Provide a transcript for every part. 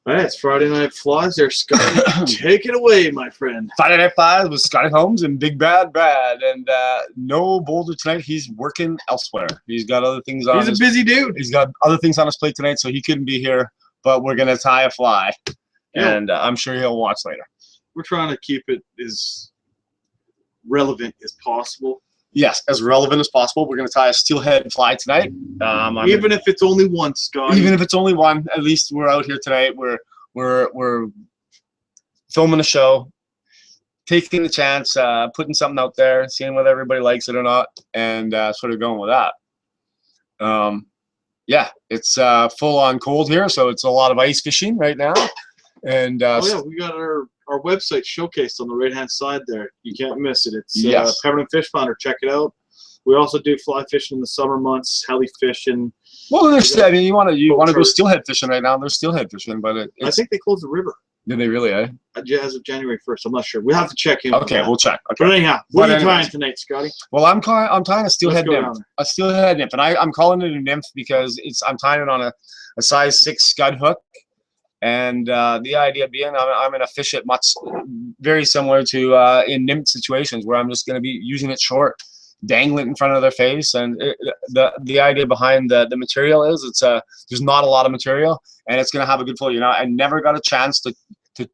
All right, it's Friday Night Flies there, Scotty. Take it away, my friend. Friday Night Flies with Scotty Holmes and Big Bad Brad. And no Boulder tonight. He's working elsewhere. He's got other things on. He's a busy dude. He's got other things on his plate tonight, so he couldn't be here. But we're going to tie a fly. Yeah. And I'm sure he'll watch later. We're trying to keep it as relevant as possible. Yes, as relevant as possible. We're going to tie a steelhead fly tonight. Even if it's only one, Scott. Even if it's only one, at least we're out here tonight. We're filming a show, taking the chance, putting something out there, seeing whether everybody likes it or not, and sort of going with that. Yeah, it's full on cold here, so it's a lot of ice fishing right now. And oh yeah, we got our website showcased on the right hand side there. You can't miss it. It's Permanent Fish Finder. Check it out. We also do fly fishing in the summer months, heli fishing. Well, there's, I mean, you want to go steelhead fishing right now. There's steelhead fishing, but I think they closed the river. Did they really? As of January 1st. I'm not sure. We'll have to check in. Okay, we'll check. Okay. But anyhow, what are you tying tonight, Scotty? Well, I'm tying a steelhead nymph. A steelhead nymph, and I'm calling it a nymph because I'm tying it on a size 6 scud hook. And the idea being, I'm going to fish it much very similar to in nymph situations where I'm just going to be using it short, dangling it in front of their face. And the idea behind the material is there's not a lot of material, and it's going to have a good flow. You know, I never got a chance to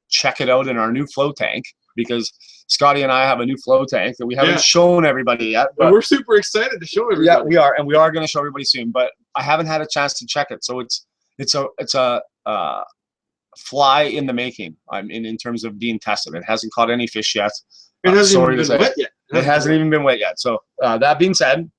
check it out in our new flow tank because Scotty and I have a new flow tank that we haven't shown everybody yet. But we're super excited to show everybody. Yeah, we are, and we are going to show everybody soon. But I haven't had a chance to check it, so it's a fly in the making. In terms of being tested. It hasn't caught any fish yet. It hasn't even been wet yet. It hasn't even been wet yet. So that being said,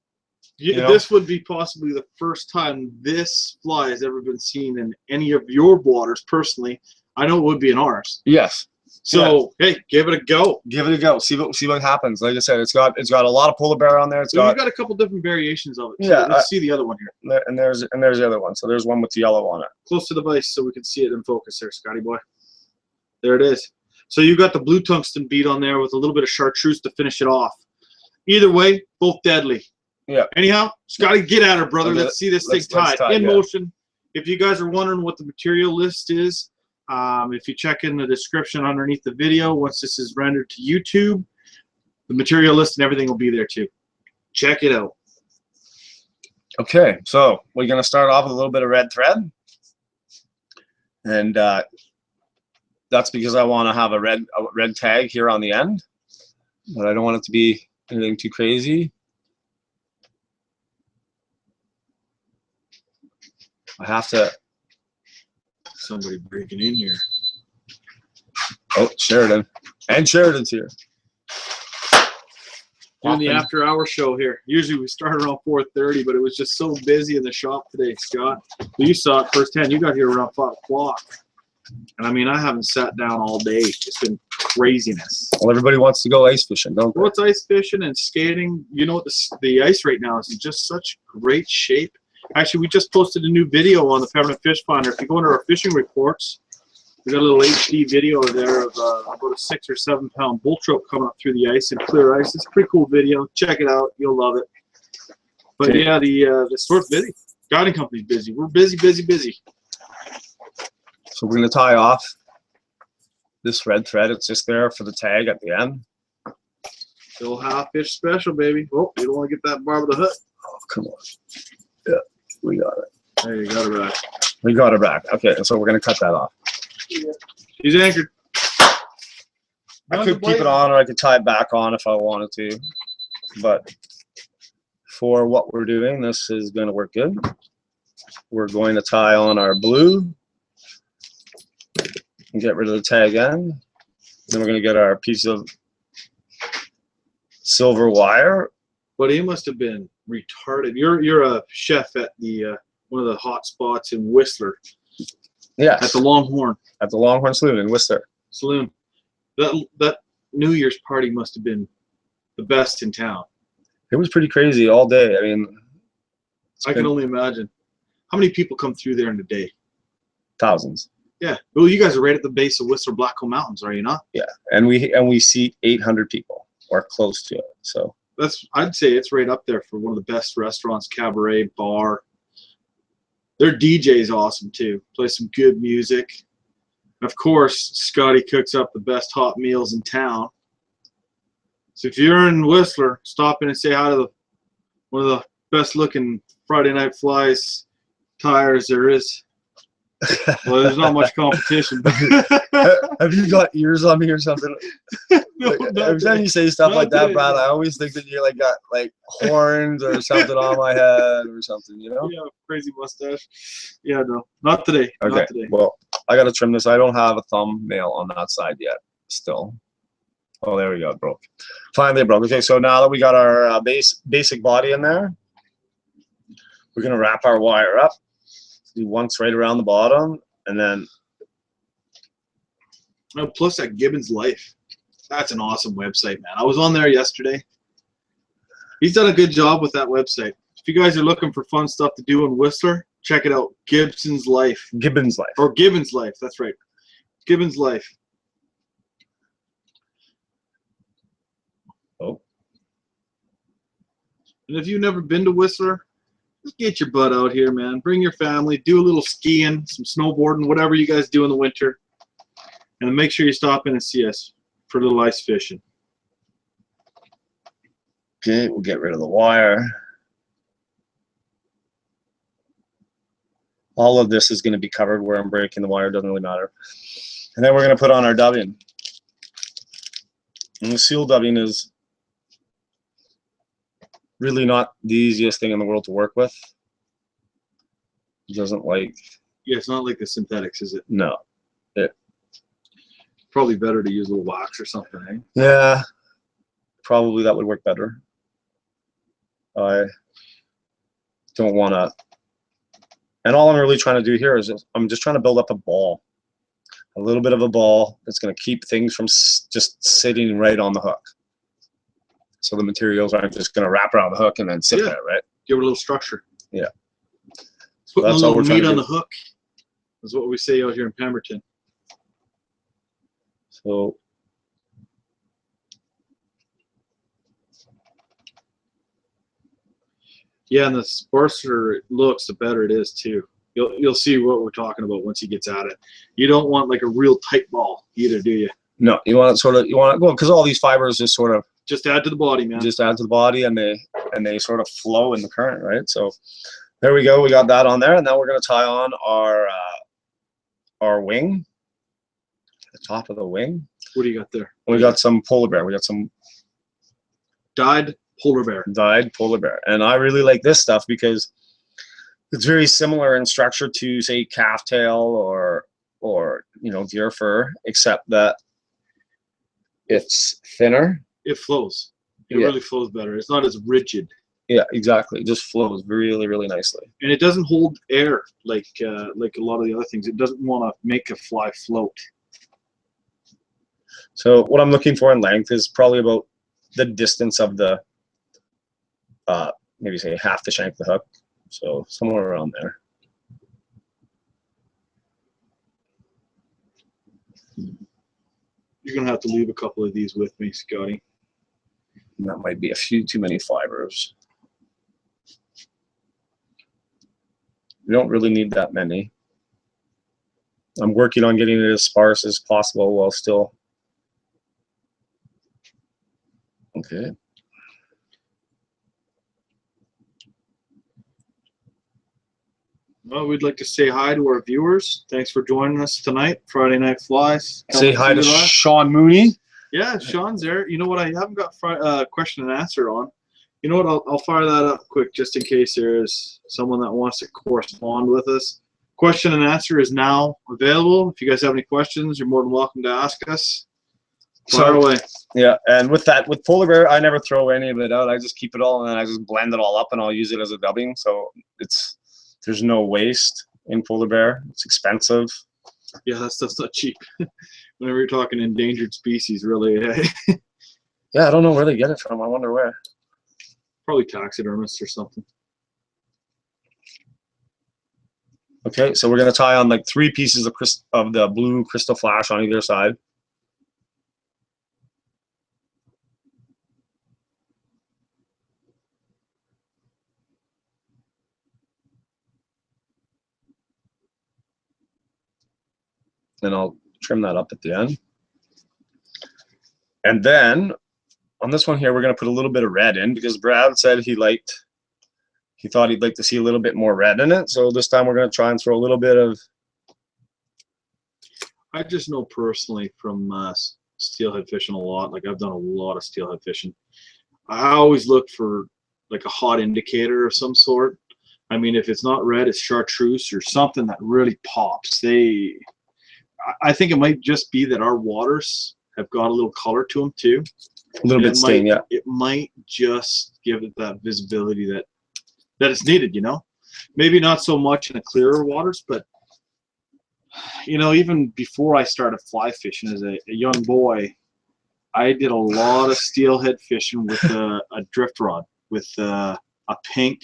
this would be possibly the first time this fly has ever been seen in any of your waters. Personally, I know it would be in ours. Yes. So hey, give it a go. Give it a go. See what happens. Like I said, it's got a lot of polar bear on there. You've got a couple different variations of it. So yeah. Let's see the other one here. And there's the other one. So there's one with the yellow on it. Close to the vise so we can see it in focus there, Scotty boy. There it is. So you got the blue tungsten bead on there with a little bit of chartreuse to finish it off. Either way, both deadly. Yeah. Anyhow, Scotty, get at her, brother. Let's see this thing tied in motion. If you guys are wondering what the material list is, if you check in the description underneath the video, once this is rendered to YouTube, the material list and everything will be there too. Check it out. Okay, so we're going to start off with a little bit of red thread. And that's because I want to have a red tag here on the end. But I don't want it to be anything too crazy. I have to... Somebody breaking in here. Oh, Sheridan. And Sheridan's here. Doing the after-hour show here. Usually we start around 4:30, but it was just so busy in the shop today, Scott. You saw it firsthand. You got here around 5 o'clock. And I mean, I haven't sat down all day. It's been craziness. Well, everybody wants to go ice fishing, don't they? Well, it's ice fishing and skating. You know what? The ice right now is in just such great shape. Actually, we just posted a new video on the Permanent Fish Finder. If you go into our fishing reports, we got a little HD video there of about a 6 or 7 pound bull trout coming up through the ice and clear ice. It's a pretty cool video. Check it out. You'll love it. But yeah, the store's busy. Guiding company's busy. We're busy, busy, busy. So we're going to tie off this red thread. It's just there for the tag at the end. Still half fish special, baby. Oh, you don't want to get that barb of the hook. Oh, come on. Yeah, we got it. There you got her back. We got her back. Okay, so we're going to cut that off. She's anchored. I could keep it on, or I could tie it back on if I wanted to. But for what we're doing, this is going to work good. We're going to tie on our blue and get rid of the tag end. Then we're going to get our piece of silver wire. But he must have been retarded. You're a chef at the one of the hot spots in Whistler. Yes. At the Longhorn. At the Longhorn Saloon in Whistler. Saloon. That New Year's party must have been the best in town. It was pretty crazy all day. I mean, I can only imagine. How many people come through there in a day? Thousands. Yeah. Well, you guys are right at the base of Whistler Blackcomb Mountains, are you not? Yeah. And we seat 800 people or close to it. So I'd say it's right up there for one of the best restaurants, cabaret, bar. Their DJ's awesome too. Play some good music. Of course, Scotty cooks up the best hot meals in town. So if you're in Whistler, stop in and say hi to one of the best looking Friday Night Flies tires there is. Well, there's not much competition. Have you got ears on me or something? No, Every time you say stuff like that, Brad, I always think that you like got like horns or something on my head or something, you know? Yeah, crazy mustache. Yeah, no, not today. Okay, not today. Well, I got to trim this. I don't have a thumbnail on that side yet still. Oh, there we go. It broke. Finally, it broke. Okay, so now that we got our basic body in there, we're going to wrap our wire up. Do once right around the bottom, and then. Oh, plus that Gibbons Life. That's an awesome website, man. I was on there yesterday. He's done a good job with that website. If you guys are looking for fun stuff to do in Whistler, check it out. Gibbons Life. Gibbons Life. Or Gibbons Life. That's right. Gibbons Life. Oh. And if you've never been to Whistler, just get your butt out here, man. Bring your family. Do a little skiing, some snowboarding, whatever you guys do in the winter. And make sure you stop in and see us for a little ice fishing. Okay, we'll get rid of the wire. All of this is going to be covered where I'm breaking the wire. Doesn't really matter. And then we're going to put on our dubbing. And the seal dubbing is really not the easiest thing in the world to work with. It doesn't like... Yeah, it's not like the synthetics, is it? No. Probably better to use a little wax or something, eh? Yeah, probably that would work better. I don't want to... And all I'm really trying to do here is I'm just trying to build up a ball. A little bit of a ball that's going to keep things from just sitting right on the hook. So the materials aren't just going to wrap around the hook and then sit there, right? Give it a little structure. Yeah. So putting a little meat on the hook is what we say out here in Pemberton. So yeah, and the sparser it looks, the better it is too. You'll see what we're talking about once he gets at it. You don't want like a real tight ball either, do you? No, you want it sort of, well, because all these fibers just sort of just add to the body, man. Just add to the body, and they sort of flow in the current, right? So there we go. We got that on there, and now we're going to tie on our wing, the top of the wing. What do you got there? We got some polar bear. We got some dyed polar bear. Dyed polar bear, and I really like this stuff because it's very similar in structure to, say, calf tail or deer fur, except that it's thinner. It flows. It really flows better. It's not as rigid. Yeah, exactly. It just flows really, really nicely. And it doesn't hold air like a lot of the other things. It doesn't want to make a fly float. So what I'm looking for in length is probably about the distance of the, maybe say half the shank of the hook. So somewhere around there. You're going to have to leave a couple of these with me, Scotty. And that might be a few too many fibers. We don't really need that many. I'm working on getting it as sparse as possible while still. Okay. Well, we'd like to say hi to our viewers. Thanks for joining us tonight, Friday Night Flies. Say hi to Sean Mooney. Yeah, Sean's there. You know what? I haven't got question and answer on. You know what? I'll fire that up quick just in case there is someone that wants to correspond with us. Question and answer is now available. If you guys have any questions, you're more than welcome to ask us. Fire away. Yeah, and with polar bear, I never throw any of it out. I just keep it all, and then I just blend it all up, and I'll use it as a dubbing. So there's no waste in polar bear. It's expensive. Yeah, that stuff's not cheap. Whenever you're talking endangered species, really. Yeah, I don't know where they get it from. I wonder where. Probably taxidermists or something. Okay, so we're going to tie on like 3 pieces of the blue crystal flash on either side. Then I'll trim that up at the end. And then on this one here, we're going to put a little bit of red in because Brad said he thought he'd like to see a little bit more red in it. So this time we're going to try and throw a little bit of. I just know personally from steelhead fishing a lot. Like I've done a lot of steelhead fishing. I always look for like a hot indicator of some sort. I mean, if it's not red, it's chartreuse or something that really pops. I think it might just be that our waters have got a little color to them too. A little bit stain, yeah. It might just give it that visibility that it's needed, you know. Maybe not so much in the clearer waters, but you know, even before I started fly fishing as a young boy, I did a lot of steelhead fishing with a drift rod with a pink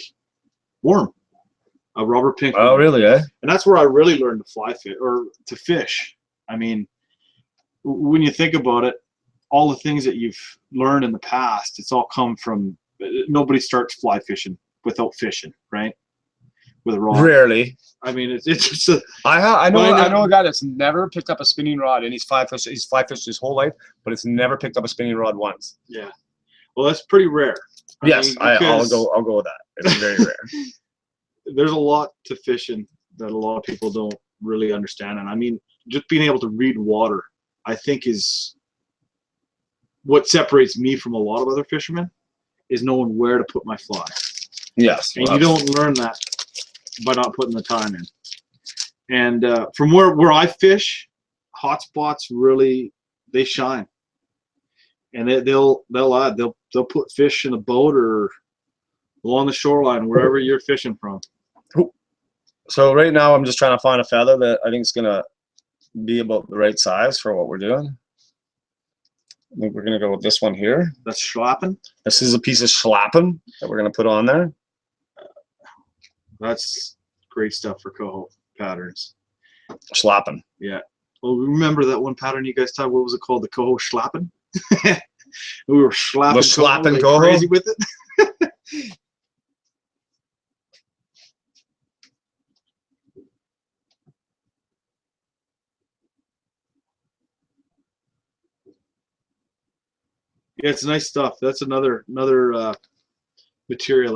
worm, a rubber pink worm. Oh, really, eh? And that's where I really learned to fly fish or to fish. I mean, when you think about it, all the things that you've learned in the past, it's all come from, nobody starts fly fishing without fishing, right? With a rod. Rarely. I mean, it's just a. I know a guy that's never picked up a spinning rod, and he's fly fished his whole life, but it's never picked up a spinning rod once. Yeah, well, that's pretty rare. I'll go with that. It's very rare. There's a lot to fishing that a lot of people don't really understand, and I mean, just being able to read water, I think, is what separates me from a lot of other fishermen, is knowing where to put my fly. Yes, and you don't learn that by not putting the time in. And from where I fish, hot spots really, they shine, and they'll put fish in a boat or along the shoreline wherever you're fishing from. So right now I'm just trying to find a feather that I think is gonna be about the right size for what we're doing. I think we're gonna go with this one here. That's schlappen. This is a piece of schlappen that we're gonna put on there. That's great stuff for coho patterns. Schlappen. Yeah. Well, remember that one pattern you guys taught? What was it called? The coho schlappen? We were schlapping the schlappen coho? crazy with it. Yeah, it's nice stuff. That's another material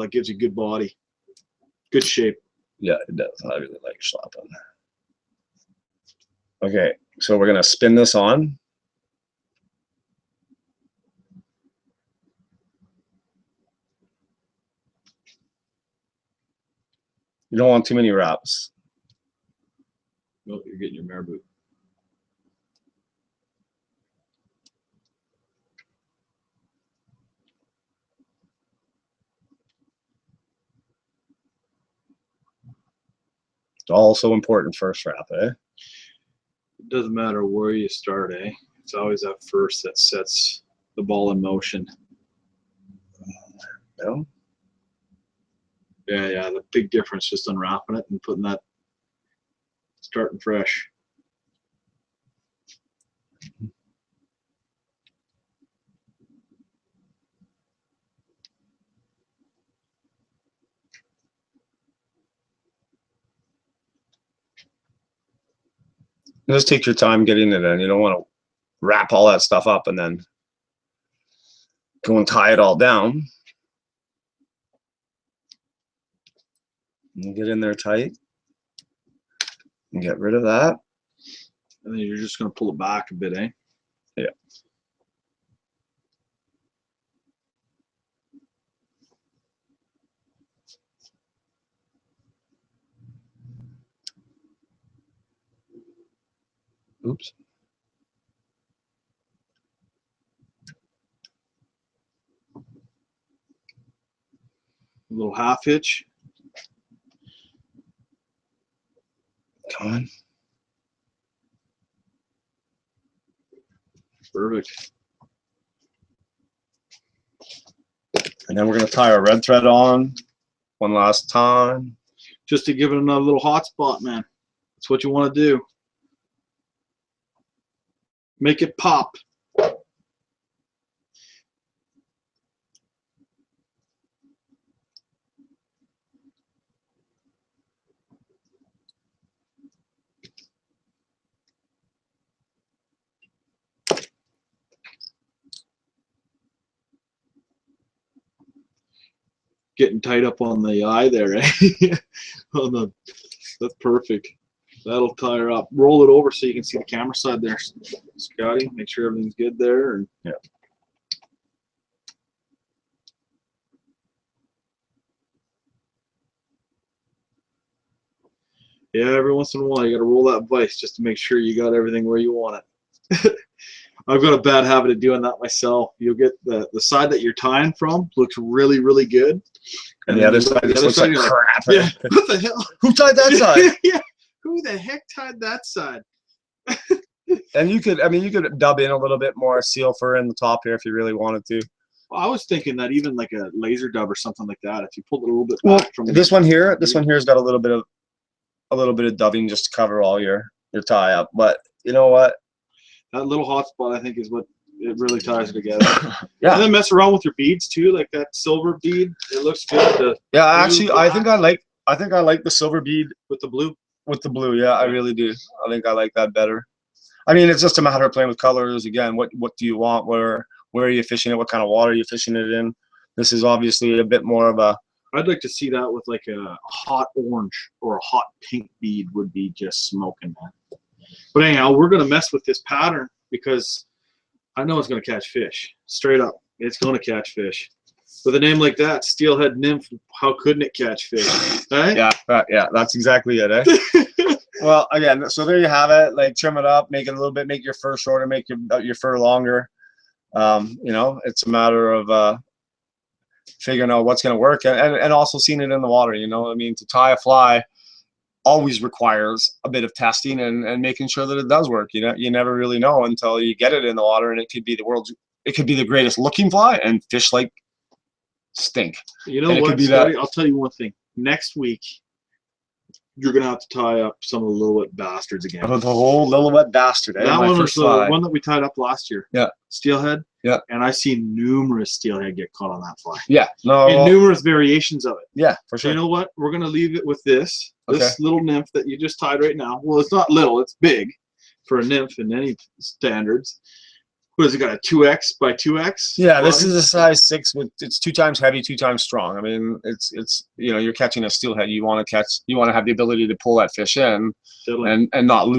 that gives you good body, good shape. Yeah, it does. I really like schlappen. Okay, so we're gonna spin this on. You don't want too many wraps. No, you're getting your marabou. It's also important first wrap, eh? It doesn't matter where you start, eh? It's always that first that sets the ball in motion. No? Yeah, the big difference just unwrapping it and putting that, starting fresh. Just take your time getting it in. You don't want to wrap all that stuff up and then go and tie it all down. And get in there tight and get rid of that. And then you're just going to pull it back a bit, eh? Yeah. Oops. A little half hitch. Come on. Perfect. And then we're going to tie our red thread on one last time. Just to give it another little hot spot, man. That's what you want to do. Make it pop. getting tight up on the eye there, eh? That's perfect. That'll tie her up. Roll it over so you can see the camera side there, Scotty. Make sure everything's good there. And yeah. Yeah, every once in a while you got to roll that vise just to make sure you got everything where you want it. I've got a bad habit of doing that myself. You'll get the side that you're tying from looks really, really good. And the other side just looks like crap. Yeah, what the hell? Who tied that side? Yeah, who the heck tied that side? And you could, I mean, you could dub in a little bit more seal fur in the top here if you really wanted to. Well, I was thinking that even like a laser dub or something like that, if you pulled it a little bit Well, back from this one here's got a little bit of dubbing just to cover all your tie up. But you know what? That little hot spot, I think, is what it really ties it together. Yeah. And then mess around with your beads too, like that silver bead. It looks good. Yeah, actually, I think I like the silver bead with the blue. With the blue, yeah, I really do. I think I like that better. I mean, it's just a matter of playing with colors. Again, what do you want? Where are you fishing it? What kind of water are you fishing it in? This is obviously a bit more of a. I'd like to see that with like a hot orange or a hot pink bead would be just smoking, man. But anyhow, we're gonna mess with this pattern because I know it's gonna catch fish. Straight up, it's gonna catch fish. With a name like that, Steelhead Nymph, how couldn't it catch fish? Right? Yeah, that's exactly it, eh? Well, again, so there you have it. Like, trim it up, make it a little bit, make your fur shorter, make your fur longer. You know, it's a matter of figuring out what's going to work and also seeing it in the water. You know, I mean, to tie a fly always requires a bit of testing and making sure that it does work. You know, you never really know until you get it in the water, and it could be the greatest looking fly, and fish like stink. You know what, Scotty? I'll tell you one thing. Next week, you're gonna have to tie up some of the little wet bastards again. Oh, the whole little wet bastard. That one was the one that we tied up last year. Yeah. Steelhead. Yeah. And I've seen numerous steelhead get caught on that fly. Yeah. No. And numerous variations of it. Yeah, for sure. So you know what? We're gonna leave it with this little nymph that you just tied right now. Well, it's not little. It's big for a nymph in any standards. What has it got? A 2X by 2X? Yeah, this is a size 6 with it's 2 times heavy, 2 times strong. I mean, it's you know, you're catching a steelhead. You want to have the ability to pull that fish in and not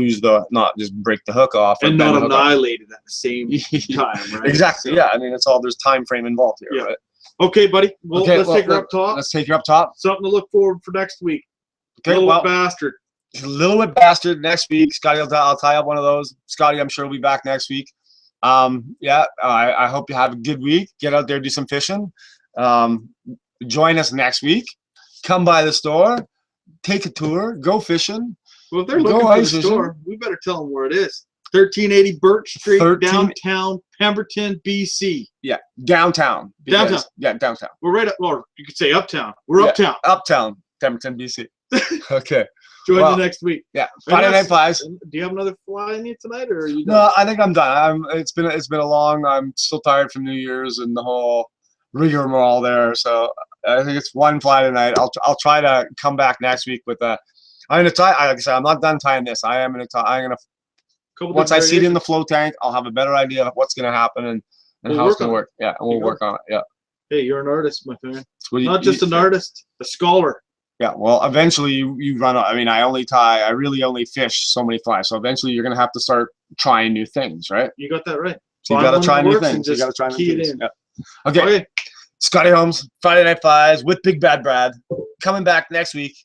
not just break the hook off and not annihilate it at the same time, right? Exactly. So, yeah, I mean, there's time frame involved here. Yeah. Right? Okay, buddy. Well, let's take her up top. Let's take her up top. Something to look forward for next week. Okay, little bastard. Little bit bastard next week. Scotty, I'll tie up one of those. Scotty, I'm sure will be back next week. Yeah, I hope you have a good week. Get out there, do some fishing. Join us next week. Come by the store, take a tour, go fishing. Well, if they're looking for the store, we better tell them where it is. 1380 Birch Street, downtown Pemberton, BC. Yeah, downtown. Downtown. Yeah, downtown. We're right up, or you could say uptown. We're uptown. Uptown, Pemberton, BC. Okay. Join you next week. Yeah. Friday Night Flies. Do you have another fly in you tonight, or are you done? No, I think I'm done. It's been a long. I'm still tired from New Year's and the whole rigmarole there. So I think it's one fly tonight. I'll try to come back next week with a. I'm gonna tie. Like I said, I'm not done tying this. I'm gonna. Once I see it in the flow tank, I'll have a better idea of what's gonna happen and how it's gonna work. Yeah, and we'll work on it. Yeah. Hey, you're an artist, my friend. Not just an artist, a scholar. Yeah, well, eventually you run out. I mean, I really only fish so many flies. So eventually you're going to have to start trying new things, right? You got that right. So you got to try new things. You got to try new things. Yeah. Okay. Scotty Holmes, Friday Night Flies with Big Bad Brad. Coming back next week.